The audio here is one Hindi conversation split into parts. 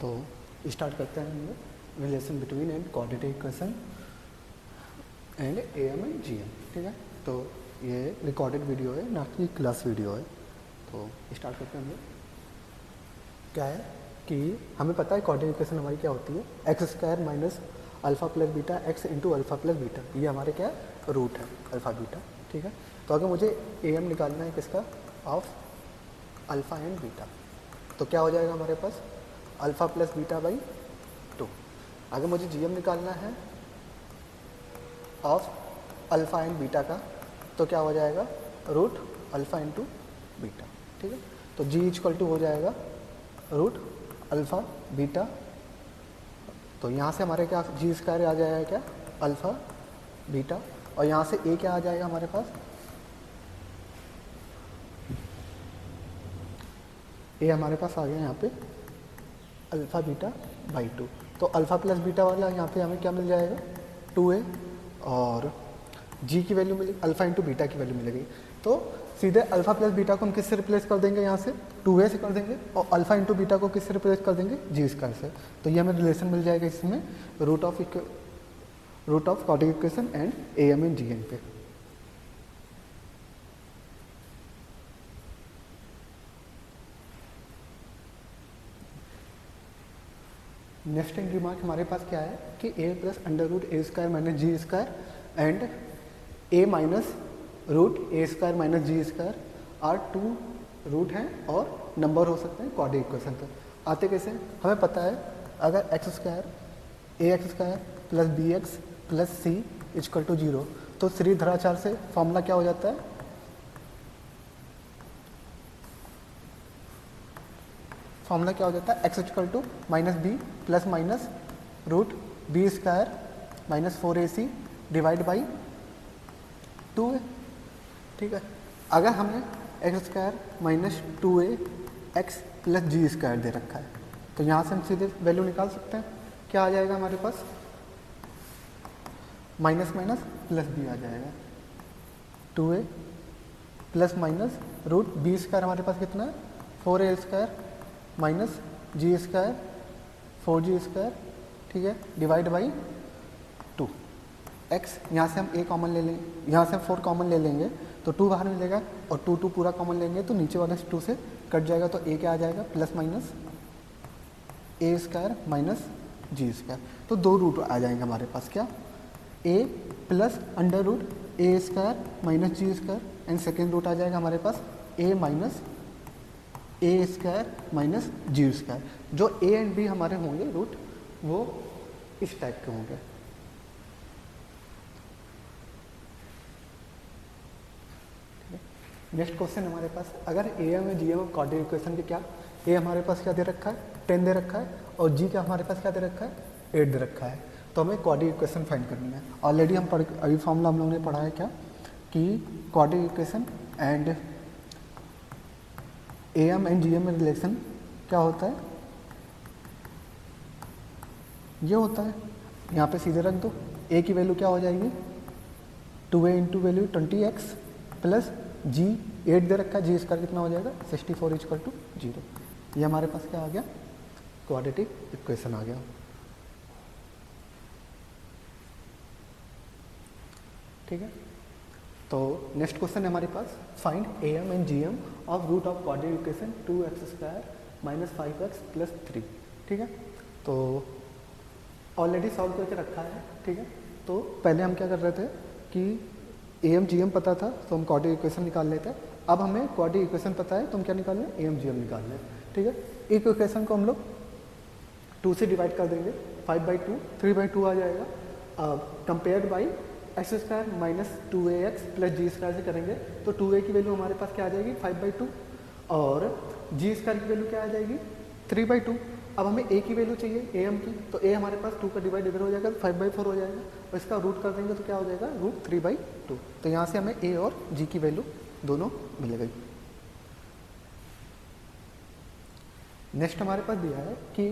तो स्टार्ट करते हैं हम लोग relation between and quadratic equation and M and G M. ठीक है, तो ये रिकॉर्डेड वीडियो है ना कि क्लास वीडियो है। तो स्टार्ट करते हैं हम लोग। क्या है कि हमें पता है क्वाड्रेटिक इक्वेशन हमारी क्या होती है, x square minus alpha plus beta x into alpha plus beta, ये हमारे क्या रूट है अल्फा बीटा। ठीक है, तो अगर मुझे ए एम निकालना है किसका, ऑफ अल्फा एंड बीटा, तो क्या हो जाएगा हमारे पास अल्फा प्लस बीटा बाई 2। अगर मुझे जी एम निकालना है ऑफ अल्फा एंड बीटा का, तो क्या हो जाएगा रूट अल्फा इंटू बीटा। ठीक है, तो जी इक्वल टू हो जाएगा रूट अल्फा बीटा, तो यहाँ से हमारे क्या जी स्क्वायर आ जाएगा क्या अल्फा बीटा, और यहाँ से ए क्या आ जाएगा हमारे पास, ए हमारे पास आ गया यहाँ पे अल्फ़ा बीटा बाई 2। तो अल्फ़ा प्लस बीटा वाला यहाँ पे हमें क्या मिल जाएगा 2a, और g की वैल्यू मिली अल्फ़ा इंटू बीटा की वैल्यू मिलेगी। तो सीधे अल्फ़ा प्लस बीटा को हम किससे रिप्लेस कर देंगे, यहाँ से 2a से कर देंगे, और अल्फ़ा इंटू बीटा को किससे रिप्लेस कर देंगे जी स्क्वायर से। तो ये हमें रिलेशन मिल जाएगा इसमें root of quadratic equation and A M and G M पे। नेक्स्ट रिमार्क हमारे पास क्या है कि A plus under root A square minus G square and A minus root A square minus G square are 2 root हैं और नंबर हो सकते हैं क्वाड्रेटिक इक्वेशन पे। आते कैसे, हमें पता है अगर X square plus B X plus C equal to 0, तो श्रीधराचार्य से फॉर्मूला क्या हो जाता है, फॉर्मूला क्या हो जाता है X equal to minus B plus minus root B square minus 4ac divide by 2a। ठीक है, अगर हमने X square minus 2a X plus G square दे रखा है, तो यहाँ से हम सीधे वैल्यू निकाल सकते हैं। क्या आ जाएगा हमारे पास, माइनस माइनस प्लस बी आ जाएगा, 2a plus minus root B square हमारे पास कितना है 4a square minus G square 4g square, ठीक है, डिवाइड बाई 2 एक्स। यहाँ से हम a कॉमन ले लेंगे, यहाँ से हम 4 कॉमन ले लेंगे तो 2 बाहर मिलेगा, और 2 पूरा कॉमन लेंगे तो नीचे वाले 2 से कट जाएगा, तो a क्या आ जाएगा plus minus a square minus G square. तो 2 रूट आ जाएंगे हमारे पास, क्या a plus under root A square minus G square, and second root आ जाएगा हमारे पास a minus A square minus G square. जो ए एंड बी हमारे होंगे रूट वो इस टाइप के होंगे। नेक्स्ट क्वेश्चन हमारे पास, अगर ए एम और जी एम क्वाड्रेटिक इक्वेशन के क्या, ए हमारे पास क्या दे रखा है 10 दे रखा है, और जी का हमारे पास क्या दे रखा है 8 दे रखा है, तो हमें क्वाड्रेटिक इक्वेशन फाइंड करनी है। ऑलरेडी हम अभी फॉर्मूला हम लोगों ने पढ़ा है क्या कि quadratic equation and A M and G M में रिलेशन क्या होता है, ये होता है, यहाँ पे सीधे रख दो, ए की वैल्यू क्या हो जाएगी 2a into value 20x plus G 8 दे रखा है, जी स्क्वायर कितना हो जाएगा 64 इक्वल टू 0। ये हमारे पास क्या आ गया क्वाड्रेटिक इक्वेशन आ गया। ठीक है, तो नेक्स्ट क्वेश्चन है हमारे पास, find A M and G M of root of quadratic equation 2x square minus 5x plus 3। ठीक है, तो ऑलरेडी सॉल्व करके रखा है। ठीक है, तो पहले हम क्या कर रहे थे कि ए एम जी एम पता था तो हम क्वाड्रेटिक इक्वेशन निकाल लेते हैं। अब हमें क्वाड्रेटिक इक्वेशन पता है तो हम क्या निकाल लें ए एम जी एम निकाल लें। ठीक है, एक इक्वेशन को हम लोग 2 से डिवाइड कर देंगे, 5/2 3/2 आ जाएगा, compared by X square minus 2ax plus G square से करेंगे, तो 2a की वैल्यू हमारे पास क्या आ जाएगी 5/2, और जी स्क्वायर की वैल्यू क्या आ जाएगी 3/2। अब हमें a की वैल्यू चाहिए ए एम की, तो a हमारे पास 2 का डिवाइड इधर हो जाएगा, 5/4 हो जाएगा, और इसका रूट कर देंगे तो क्या हो जाएगा रूट 3/2। तो यहाँ से हमें a और g की वैल्यू दोनों मिल गई। नेक्स्ट हमारे पास दिया है कि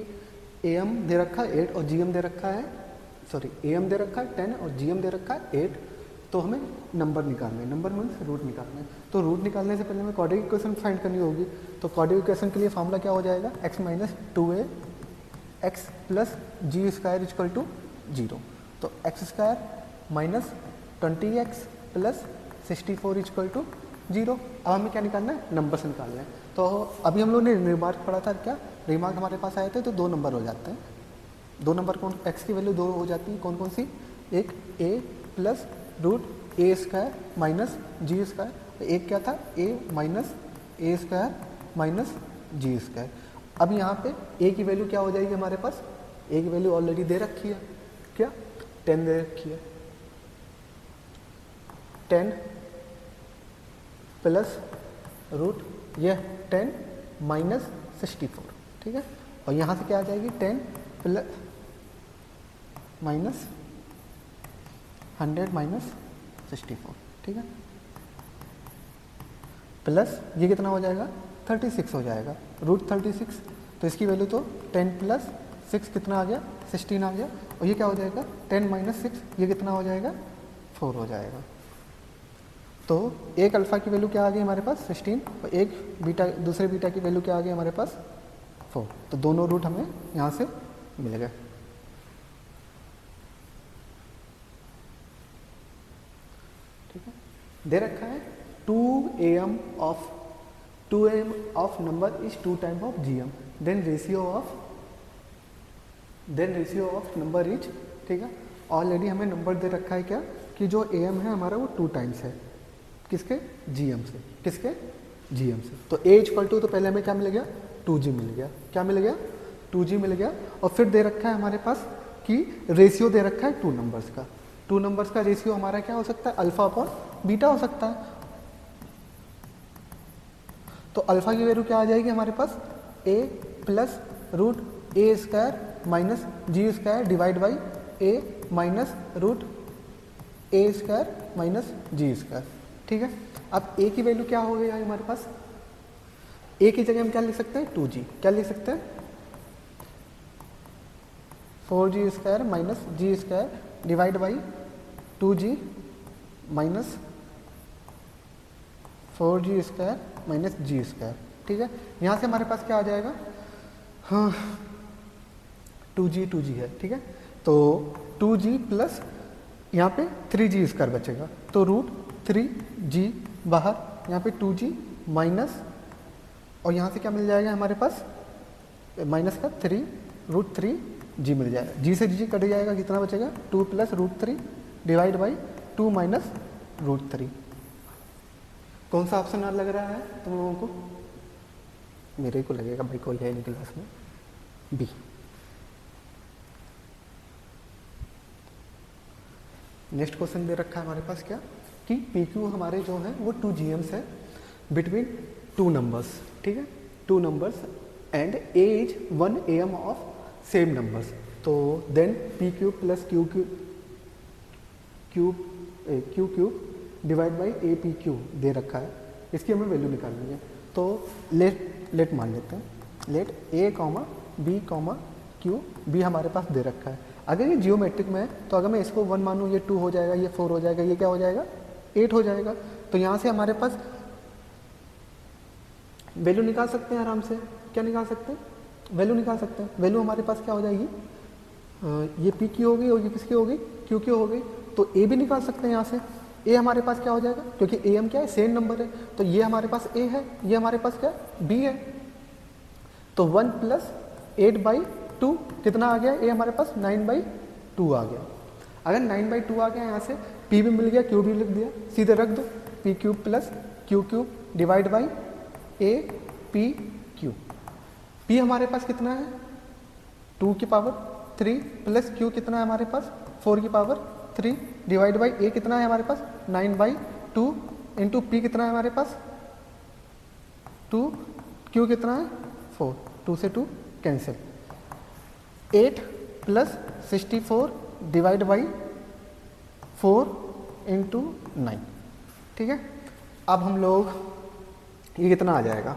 ए एम दे रखा है 8 और जी एम दे रखा है, सॉरी ए एम दे रखा है 10 और जी एम दे रखा है 8, तो हमें नंबर निकालना है, नंबर मीन्स रूट निकालना है। तो रूट निकालने से पहले हमें क्वाड्रेटिक इक्वेशन फाइंड करनी होगी, तो क्वाड्रेटिक इक्वेशन के लिए फॉर्मूला क्या हो जाएगा x minus 2a X plus G square is equal to 0। तो X square minus 20x plus 64 is equal to 0। अब हमें क्या निकालना है, नंबर्स निकालना है। तो अभी हम लोग ने रिमार्क पढ़ा था, क्या रिमार्क हमारे पास आए थे, तो 2 नंबर हो जाते हैं। 2 नंबर कौन, एक्स की वैल्यू 2 हो जाती है, कौन कौन सी, एक a plus root A square minus G square, एक क्या था a minus A square minus G square. अब यहाँ पे a की वैल्यू क्या हो जाएगी हमारे पास, a की वैल्यू ऑलरेडी दे रखी है, क्या 10 दे रखी है, 10 प्लस रूट यह 10 माइनस 64, ठीक है। और यहाँ से क्या आ जाएगी 10 प्लस माइनस 100 माइनस 64, ठीक है, प्लस ये कितना हो जाएगा 36 हो जाएगा, रूट 36। तो इसकी वैल्यू तो 10 प्लस 6 कितना आ गया 16 आ गया। और ये क्या हो जाएगा 10 माइनस 6, ये कितना हो जाएगा 4 हो जाएगा। तो एक अल्फ़ा की वैल्यू क्या आ गई हमारे पास 16, और एक बीटा, दूसरे बीटा की वैल्यू क्या आ गई हमारे पास 4। तो दोनों रूट हमें यहाँ से मिल गए। ठीक है, दे रखा है 2am of number is 2 time of gm, then ratio of number is, ठीक है। ऑलरेडी हमें नंबर दे रखा है क्या, कि जो am है हमारा वो 2 टाइम्स है, किसके gm से, किसके gm से। तो a इक्वल टू, तो पहले हमें क्या मिल गया 2g मिल गया, क्या मिल गया 2g मिल गया। और फिर दे रखा है हमारे पास कि रेशियो दे रखा है 2 नंबर्स का। 2 नंबर्स का रेशियो हमारा क्या हो सकता है, अल्फा अपॉन बीटा हो सकता है। तो अल्फा की वैल्यू क्या आ जाएगी हमारे पास, a plus root A square minus G square divide by a minus root A square minus G square, ठीक है। अब a की वैल्यू क्या हो गई हमारे पास, a की जगह हम क्या लिख सकते हैं 2g, क्या लिख सकते हैं 4g square minus G square divide by 2g minus 4g square minus G square, ठीक है। यहाँ से हमारे पास क्या आ जाएगा, हाँ 2g है, ठीक है। तो 2g प्लस यहाँ पे 3g स्क्वायर बचेगा, तो रूट 3g बाहर, यहाँ पे 2g माइनस, और यहाँ से क्या मिल जाएगा हमारे पास माइनस का 3 रूट 3g मिल जाएगा, g से g कट जाएगा, कितना बचेगा 2 plus root 3 divide by 2 minus root 3। कौन सा ऑप्शन और लग रहा है तुम लोगों को, मेरे को लगेगा भाई कोई है नहीं क्लास में, बी। नेक्स्ट क्वेश्चन दे रखा है हमारे पास क्या, कि पी क्यू हमारे जो हैं वो 2 GMs है बिटवीन 2 नंबर्स, ठीक है, 2 numbers and A is 1 AM of same numbers. तो then P cube plus Q divide by A P Q दे रखा है, इसकी हमें वैल्यू निकालनी है। तो लेट मान लेते हैं, let A comma B comma Q, B हमारे पास दे रखा है। अगर ये जियोमेट्रिक में है तो अगर मैं इसको 1 मानूँ, ये 2 हो जाएगा, ये 4 हो जाएगा, ये क्या हो जाएगा 8 हो जाएगा। तो यहाँ से हमारे पास वैल्यू निकाल सकते हैं आराम से, क्या निकाल सकते हैं, वैल्यू निकाल सकते हैं। वैल्यू हमारे पास क्या हो जाएगी, ये पी क्यू हो गई और ये किसकी हो गई क्यू क्यू हो गई। तो ए भी निकाल सकते हैं यहाँ से, ए हमारे पास क्या हो जाएगा, क्योंकि ए एम क्या है सेम नंबर है, तो ये हमारे पास ए है, ये हमारे पास क्या बी है। तो 1 प्लस 8/2 कितना आ गया, ए हमारे पास 9/2 आ गया। अगर 9/2 आ गया, यहाँ से पी भी मिल गया, क्यू भी लिख दिया, सीधे रख दो, P cube plus Q cube divide by A P Q. P हमारे पास कितना है 2 की पावर 3 प्लस क्यू कितना है हमारे पास 4 की पावर 3 डिवाइड बाई ए कितना है हमारे पास 9/2 इंटू पी कितना है हमारे पास 2, क्यू कितना है 4, 2 से 2 cancel, 8 plus 64 divide by 4 into 9, ठीक है। अब हम लोग ये कितना आ जाएगा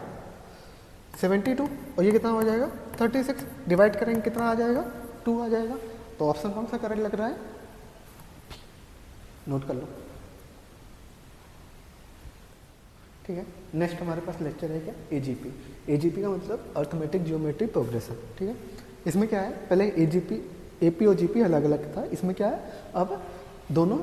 72 और ये कितना हो जाएगा 36, डिवाइड करेंगे कितना आ जाएगा 2 आ जाएगा। तो ऑप्शन कौन सा करेक्ट लग रहा है, नोट कर लो, ठीक है। नेक्स्ट हमारे पास लेक्चर है क्या एजीपी। एजीपी का मतलब अर्थमेटिक जियोमेट्रिक प्रोग्रेशन, ठीक है। इसमें क्या है, पहले एपी और जीपी अलग अलग था, इसमें क्या है अब दोनों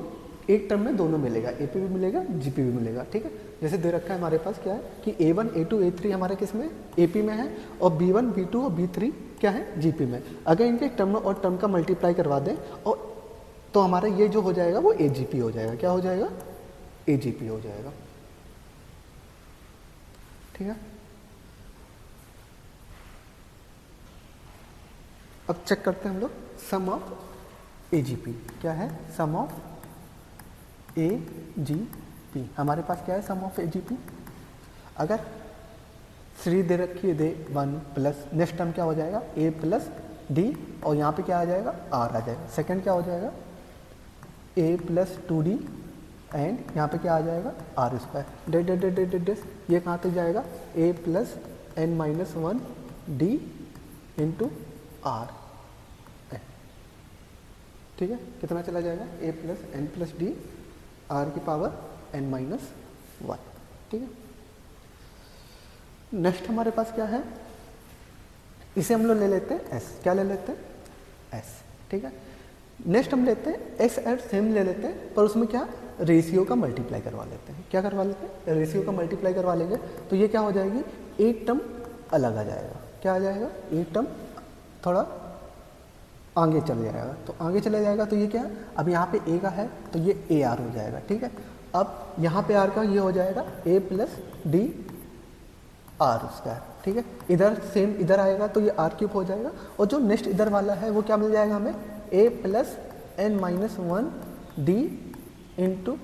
एक टर्म में दोनों मिलेगा, एपी भी मिलेगा जीपी भी मिलेगा। ठीक है, जैसे दे रखा है हमारे पास क्या है कि A1 A2 A3 हमारे किस में, एपी में है, और B1 B2 और B3 क्या है, जीपी में। अगर इनके टर्म और टर्म का मल्टीप्लाई करवा दें और तो हमारा ये जो हो जाएगा वो एजीपी हो जाएगा। क्या हो जाएगा, एजीपी हो जाएगा। ठीक है, अब चेक करते हैं हम लोग सम ऑफ एजीपी। क्या है सम ऑफ एजीपी, हमारे पास क्या है सम ऑफ एजीपी। अगर 3 दे रखी है, दे 1 प्लस नेक्स्ट टर्म क्या हो जाएगा a प्लस डी, और यहाँ पे क्या आ जाएगा r आ जाएगा। सेकंड क्या हो जाएगा a प्लस 2d एंड यहाँ पे क्या आ जाएगा r स्क्वायर। डेट ये कहाँ तक जाएगा a plus n minus 1 d into r। ठीक है, कितना चला जाएगा a plus n plus D r की पावर n माइनस 1। ठीक है, नेक्स्ट हमारे पास क्या है, इसे हम लोग ले लेते हैं s। क्या ले लेते हैं s। ठीक है, नेक्स्ट हम लेते हैं s एट सेम ले लेते हैं, पर उसमें क्या रेशियो का मल्टीप्लाई करवा लेते हैं। क्या करवा लेते हैं, रेशियो का मल्टीप्लाई करवा लेंगे तो ये क्या हो जाएगी, एक टर्म अलग आ जाएगा। क्या आ जाएगा, एक टर्म थोड़ा आगे चल जाएगा। तो आगे चले जाएगा तो ये क्या है, अब यहाँ पे a का है तो ये ए आर हो जाएगा। ठीक है, अब यहाँ पे r का ये हो जाएगा a plus D R square. ठीक है, इधर सेम इधर आएगा तो ये आर क्यूब हो जाएगा, और जो नेक्स्ट इधर वाला है वो क्या मिल जाएगा हमें a plus N minus 1 d into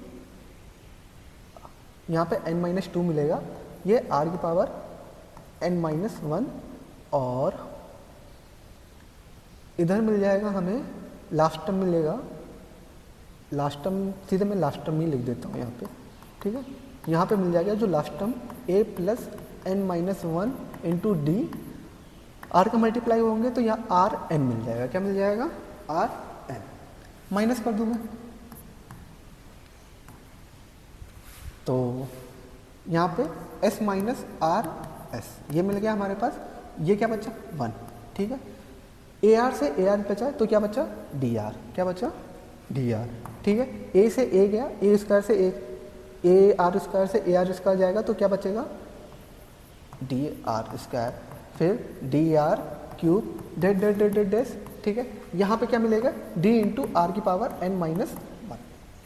यहाँ पे n माइनस 2 मिलेगा, ये r की पावर n माइनस 1, और इधर मिल जाएगा हमें लास्ट टर्म मिलेगा, लास्ट टर्म सीधे मैं लास्ट टर्म ही लिख देता हूँ यहाँ पे। ठीक है, यहाँ पे मिल जाएगा जो last term a plus N minus 1 into d, r का मल्टीप्लाई होंगे तो यहाँ आर एन मिल जाएगा। क्या मिल जाएगा आर एन, माइनस कर दूँ मैं तो यहाँ पे s माइनस आर एस ये मिल गया हमारे पास। ये क्या बचा 1। ठीक है, ए आर से ए आर बचा तो क्या बचा डी आर। क्या बचा डी आर। ठीक है, ए से ए गया, ए स्क्वायर से ए आर स्क्वायर से ए आर स्क्वायर जाएगा तो क्या बचेगा डी आर स्क्वायर, फिर D R cube dot dot dot dot डेस। ठीक है, यहाँ पे क्या मिलेगा डी इंटू आर की पावर एन माइनस 1।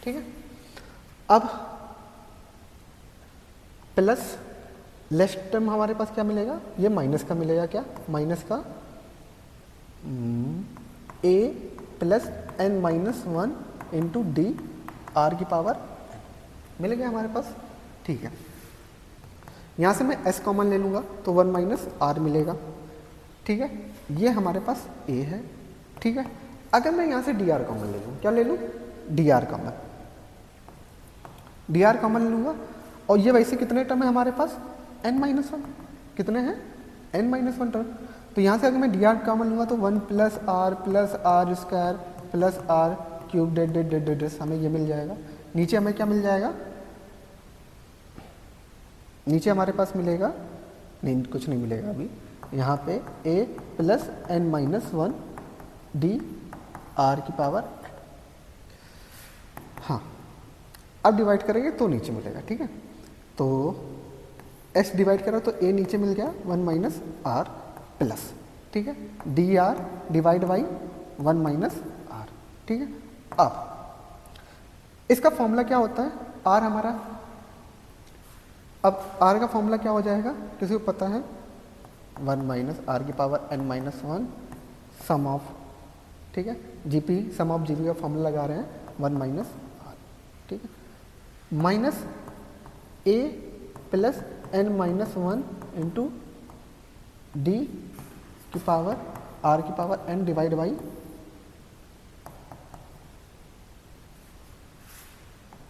ठीक है, अब प्लस लेफ्ट टर्म हमारे पास क्या मिलेगा, ये माइनस का मिलेगा। क्या माइनस का a plus N minus 1 into d r की पावर मिल गया हमारे पास। ठीक है, यहाँ से मैं s कॉमन ले लूँगा तो 1 माइनस आर मिलेगा। ठीक है, ये हमारे पास a है। ठीक है, अगर मैं यहाँ से डी आर कॉमन ले लूँ, क्या ले लूँ D R common, D R common ले लूँगा, और ये वैसे कितने टर्म है हमारे पास n माइनस 1, कितने हैं n माइनस 1 टर्म। तो यहाँ से अगर मैं डी आर कॉमन लूँगा तो 1 plus r square plus r cube dot dot dot dot हमें ये मिल जाएगा। नीचे हमें क्या मिल जाएगा, नीचे हमारे पास मिलेगा नहीं, कुछ नहीं मिलेगा अभी। यहाँ पे a plus N minus 1 d r की पावर। हाँ, अब डिवाइड करेंगे तो नीचे मिलेगा। ठीक है, तो s डिवाइड करा तो a नीचे मिल गया 1 माइनस आर प्लस। ठीक है, d r divide by 1 minus r. ठीक है, अब इसका फॉर्मूला क्या होता है r हमारा, अब r का फॉर्मूला क्या हो जाएगा किसी को पता है 1 माइनस आर की power n minus 1 sum of. ठीक है, जीपी सम ऑफ जीपी का फॉर्मूला लगा रहे हैं 1 माइनस आर। ठीक है, minus a plus N minus 1 into d की पावर आर की power n divide by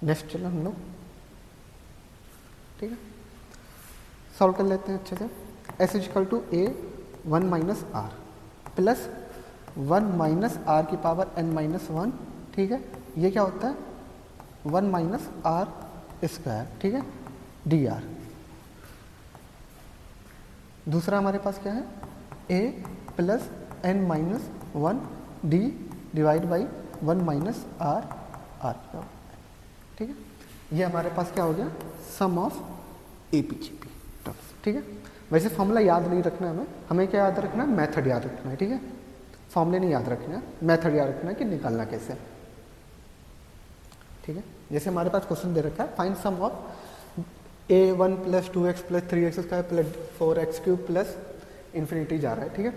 next चलो हम लोग। ठीक है, सॉल्व कर लेते हैं अच्छे से। S equal to a 1 minus r plus 1 minus are की पावर n माइनस 1। ठीक है, ये क्या होता है 1 माइनस आर स्क्वायर। ठीक है, डी आर। दूसरा हमारे पास क्या है a plus N minus one D divide by one minus R R का, ठीक है। ये हमारे पास क्या हो गया, sum of A P G P terms, ठीक है। वैसे फॉर्मूला याद नहीं रखना है हमें क्या याद रखना है, मेथड याद रखना है, ठीक है। फॉर्मूले नहीं याद रखना है, मेथड याद रखना है कि निकालना कैसे, ठीक है। जैसे हमारे पास क्वेश्चन दे रखा है, find sum of a one plus two x plus three x square plus four x cube plus infinity जा रहा है, ठीक है।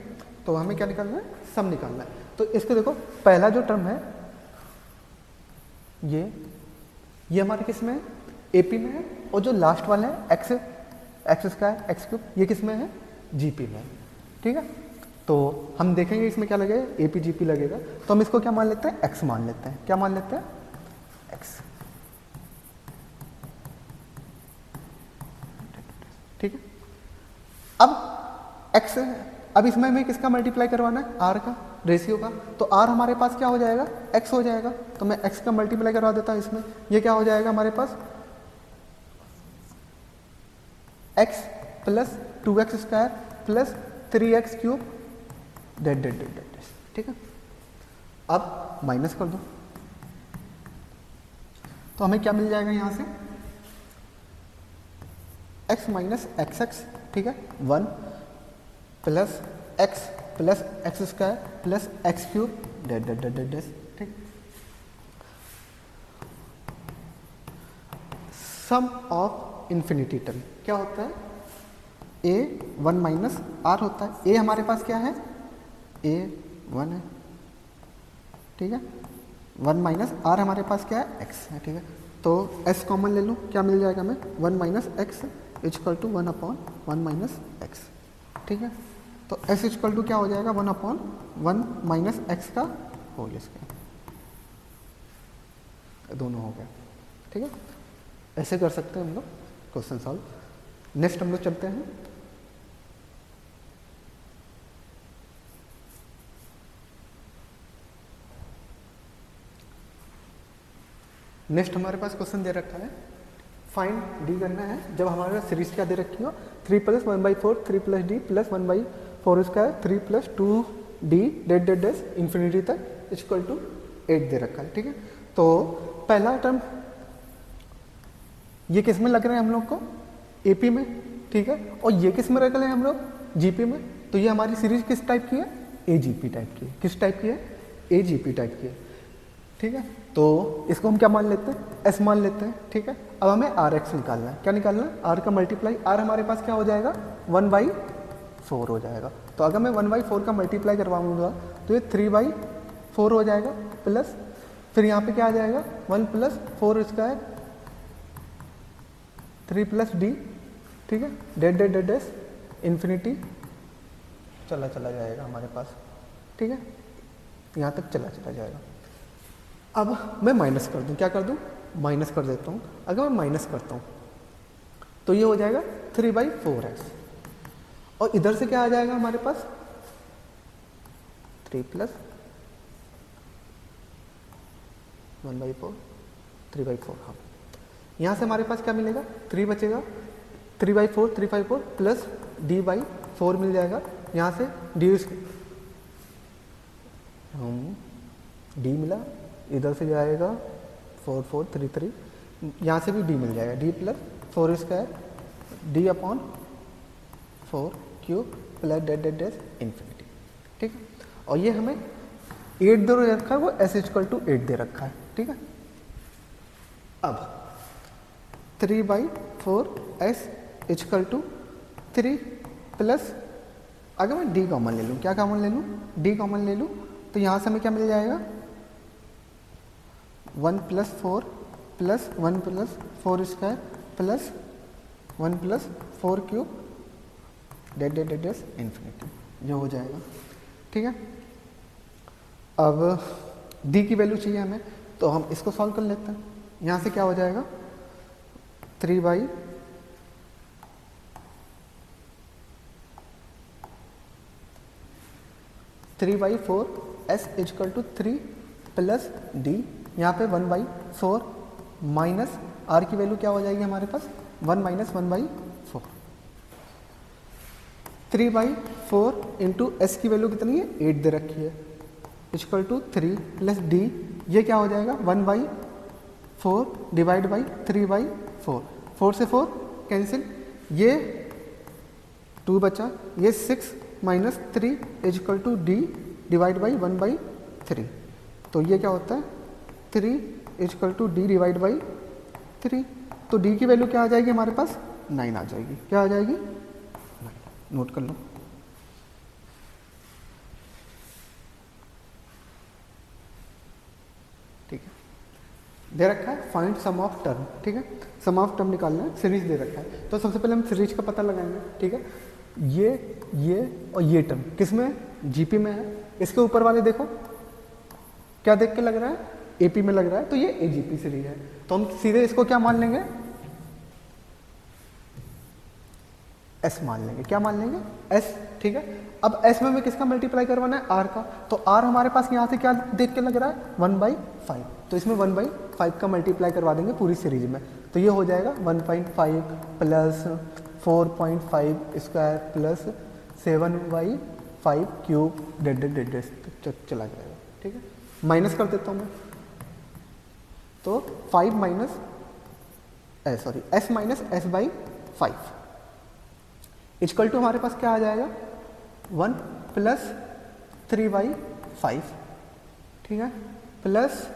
तो हमें क्या निकालना है, सम निकालना है। तो इसको देखो, पहला जो टर्म है ये हमारे किस में है, एपी में है, और जो लास्ट वाला है x x square x cube, ये किस में है, जीपी में है, ठीक है। तो हम देखेंगे इसमें क्या लगेगा, एपी जीपी लगेगा। तो हम इसको क्या मान लेते हैं, एक्स मान लेते हैं। क्या मान लेते हैं, एक्स, ठीक है। अब एक्स, अब इसमें हमें किसका मल्टीप्लाई करवाना है, आर का, रेशियो का। तो आर हमारे पास क्या हो जाएगा, एक्स हो जाएगा। तो मैं एक्स का मल्टीप्लाई करवा देता हूं इसमें। ये क्या हो जाएगा हमारे पास, X plus two X square plus three X cube dot dot dot dot, ठीक है। अब माइनस कर दो, तो हमें क्या मिल जाएगा यहां से, x माइनस एक्स एक्स, ठीक है, one plus x square plus x cube dot dot dot dot, ठीक। सम ऑफ इन्फिनिटी टर्म क्या होता है, ए वन माइनस आर होता है। ए हमारे पास क्या है, ए वन है, ठीक है, वन माइनस आर हमारे पास क्या है, एक्स है, ठीक है। तो एस कॉमन ले लूँ, क्या मिल जाएगा हमें, one minus x equal to one upon one minus x, ठीक है। तो एस इजकल टू क्या हो जाएगा, one upon one minus x का होल स्क्वायर, दोनों हो गया, ठीक है। ऐसे कर सकते हैं हम लोग क्वेश्चन सॉल्व। नेक्स्ट हम लोग चलते हैं, नेक्स्ट हमारे पास क्वेश्चन दे रखा है, फाइंड डी करना है। जब हमारे पास सीरीज क्या दे रखी हो, three plus one by four, three plus d plus one by four square, three plus two d dot dot dot infinity तक इक्वल टू 8 दे रखा है, ठीक है। तो पहला टर्म ये किस में लग रहे हैं हम लोग को, एपी में, ठीक है। और ये किस में रख रहे हैं हम लोग, जीपी में। तो ये हमारी सीरीज किस टाइप की है, एजीपी टाइप की है। किस टाइप की है, एजीपी टाइप की है, ठीक है। तो इसको हम क्या मान लेते हैं, एस मान लेते हैं, ठीक है। अब हमें आर एक्स निकालना है। क्या निकालना है, आर का मल्टीप्लाई। आर हमारे पास क्या हो जाएगा, वन बाई फोर हो जाएगा। तो अगर मैं वन बाई फोर का मल्टीप्लाई करवाऊंगा तो ये थ्री बाई फोर हो जाएगा, प्लस फिर यहाँ पे क्या आ जाएगा, one plus four square three plus D, ठीक है, date dot dot dot infinity चला चला जाएगा हमारे पास, ठीक है, यहाँ तक चला चला जाएगा। अब मैं माइनस कर दूं, क्या कर दूं, माइनस कर देता हूं। अगर मैं माइनस करता हूं तो ये हो जाएगा थ्री बाई फोर एक्स, और इधर से क्या आ जाएगा हमारे पास, three plus one by four, three by four. हाँ, यहाँ से हमारे पास क्या मिलेगा, थ्री बचेगा, three by four, three by four plus D by four मिल जाएगा। यहाँ से डी मिला, इधर से जाएगा फोर फोर थ्री थ्री, यहाँ से भी डी मिल जाएगा, d plus four square d upon four cube plus dot dot dot infinity, ठीक है। और ये हमें 8 दे रखा है, वो एस इक्वल टू 8 दे रखा है, ठीक है। अब 3 by four s equal to 3 plus, अगर मैं डी कॉमन ले लूँ, क्या कॉमन ले लूँ, डी कॉमन ले लूँ, तो यहाँ से हमें क्या मिल जाएगा, one plus four plus one plus four square plus one plus four cube dot dot dot infinity, ये हो जाएगा, ठीक है। अब डी की वैल्यू चाहिए हमें, तो हम इसको सॉल्व कर लेते हैं। यहाँ से क्या हो जाएगा, three by three by four S equal to three plus D, यहाँ पे one by four minus are की वैल्यू क्या हो जाएगी हमारे पास, one minus one by four, three by 4 into S की वैल्यू कितनी है 8 दे रखी है इक्वल टू 3 प्लस डी, ये क्या हो जाएगा 1/4 डिवाइड बाई 3/4, 4 से 4 कैंसिल, ये 2 बचा, ये 6 minus 3 equal to d divide by 1/3, तो ये क्या होता है 3 equal to d divide by 3, तो डी की वैल्यू क्या आ जाएगी हमारे पास 9 आ जाएगी, क्या आ जाएगी 9, नोट कर लो। ठीक है, दे रखा है फाइंड सम ऑफ टर्म, ठीक है, सम ऑफ टर्म निकालना है, सीरीज दे रखा है, तो सबसे पहले हम सीरीज का पता लगाएंगे, ठीक है, ये और ये टर्म किस में है जीपी में है, इसके ऊपर वाले देखो क्या देख के लग रहा है एपी में लग रहा है, तो ये एजीपी सीरीज है, तो हम सीधे इसको क्या मान लेंगे एस मान लेंगे, क्या मान लेंगे एस, ठीक है। अब एस में हमें किसका मल्टीप्लाई करवाना है आर का, तो आर हमारे पास यहाँ से क्या देख के लग रहा है 1/5, तो इसमें 1/5 का मल्टीप्लाई करवा देंगे पूरी सीरीज में, तो ये हो जाएगा 1.5 plus 4.5 square plus 7/5 cube dead चला जाएगा, ठीक है, माइनस कर देता हूँ मैं, तो 5 minus s minus s by 5 equal to हमारे पास क्या आ जाएगा 1 प्लस 3/5, ठीक है, प्लस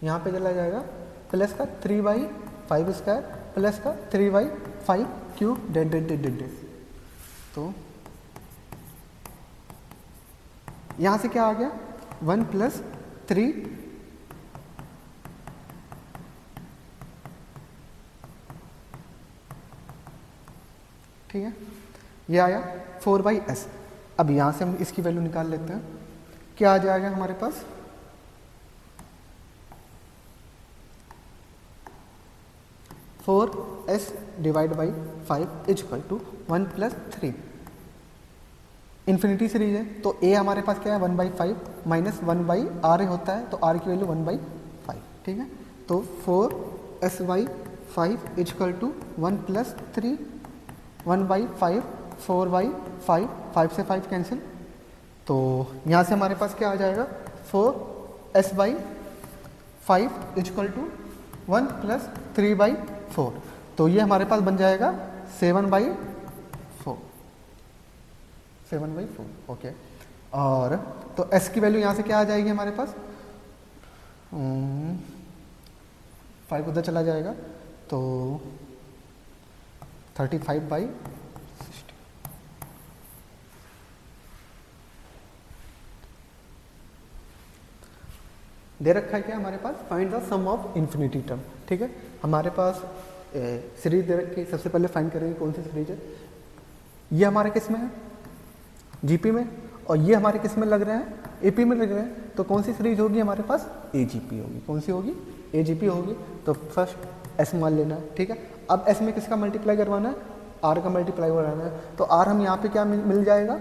यहाँ पे चला जाएगा प्लस का 3/5 स्क्वायर प्लस का 3/5 क्यूब डेड, तो यहाँ से क्या आ गया 1 प्लस 3 ठीक है, ये आया 4/s। अब यहाँ से हम इसकी वैल्यू निकाल लेते हैं, क्या आ जाएगा हमारे पास 4s divide by 5 equal to 1 plus 3, infinity series है, तो a हमारे पास क्या है 1/5 माइनस 1/r होता है, तो r की वैल्यू 1/5, ठीक है, तो 4s/5 इक्वल टू 1 प्लस 3 1/5 4/5, 5 से 5 कैंसिल, तो यहाँ से हमारे पास क्या आ जाएगा 4s/5 इक्वल टू 1 प्लस 3/4, तो ये हमारे पास बन जाएगा 7/4, ओके, और तो s की वैल्यू यहाँ से क्या आ जाएगी हमारे पास 5 उधर चला जाएगा, तो 35/60, दे रखा है क्या हमारे पास find the sum of infinity term, ठीक है, हमारे पास सीरीज दे रखी है, सबसे पहले फाइंड करेंगे कौन सी सीरीज है, ये हमारे किस में है जीपी में, और ये हमारे किस में लग रहे हैं एपी में लग रहे हैं, तो कौन सी सीरीज होगी हमारे पास एजीपी होगी, कौन सी होगी एजीपी होगी, तो फर्स्ट एस मान लेना है, ठीक है, अब एस में किसका मल्टीप्लाई करवाना है आर का मल्टीप्लाई करवाना है, तो आर हम यहाँ पे क्या मिल जाएगा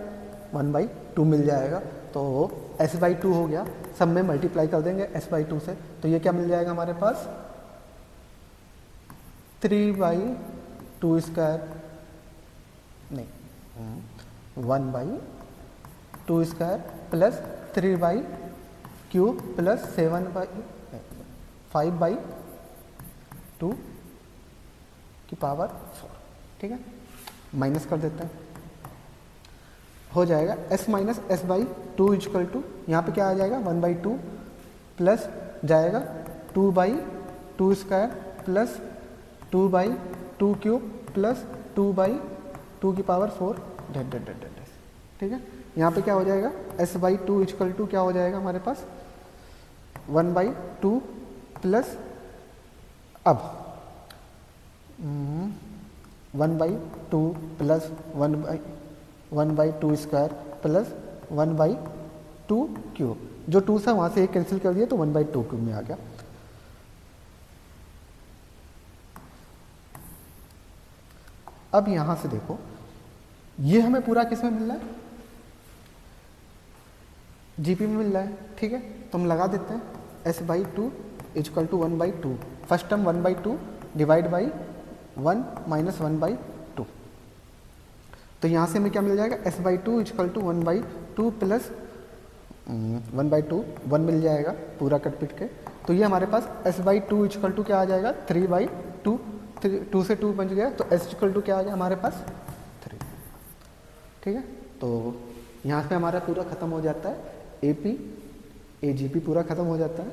1/2 मिल जाएगा, तो s/2 हो गया, सब में मल्टीप्लाई कर देंगे s/2 से, तो ये क्या मिल जाएगा हमारे पास 3/2 स्क्वायर नहीं 1/2 स्क्वायर प्लस 3/3 प्लस 5/2 की पावर 4, ठीक है, माइनस कर देते हैं, हो जाएगा s minus s/2 equal to यहाँ पे क्या आ जाएगा 1/2 प्लस जाएगा 2/2 स्क्वायर प्लस 2/2 क्यूब प्लस 2/2 की पावर 4 ठीक है, यहाँ पे क्या हो जाएगा s/2 इक्वल टू क्या हो जाएगा हमारे पास 1/2 प्लस अब 1/2 प्लस 1/2 स्क्वायर प्लस 1/2 क्यूब, जो 2 था वहाँ से एक कैंसिल कर दिया तो 1/2 क्यूब में आ गया। अब यहाँ से देखो ये हमें पूरा किस में मिल रहा है जीपी में मिल रहा है, ठीक है, तो हम लगा देते हैं s/2 equal to 1/2, first term 1/2 divide by 1 minus 1/2, तो यहाँ से हमें क्या मिल जाएगा, S/2 इक्वल टू 1/2 प्लस 1/2 1 मिल जाएगा पूरा कट पिट के। तो ये हमारे पास S/2 इक्वल टू क्या आ जाएगा, 3/2, 2 से 2 बच गया, तो S इक्वल टू क्या आ गया हमारे पास 3। ठीक है, तो यहाँ पे हमारा पूरा ख़त्म हो जाता है, AP AGP पूरा ख़त्म हो जाता है।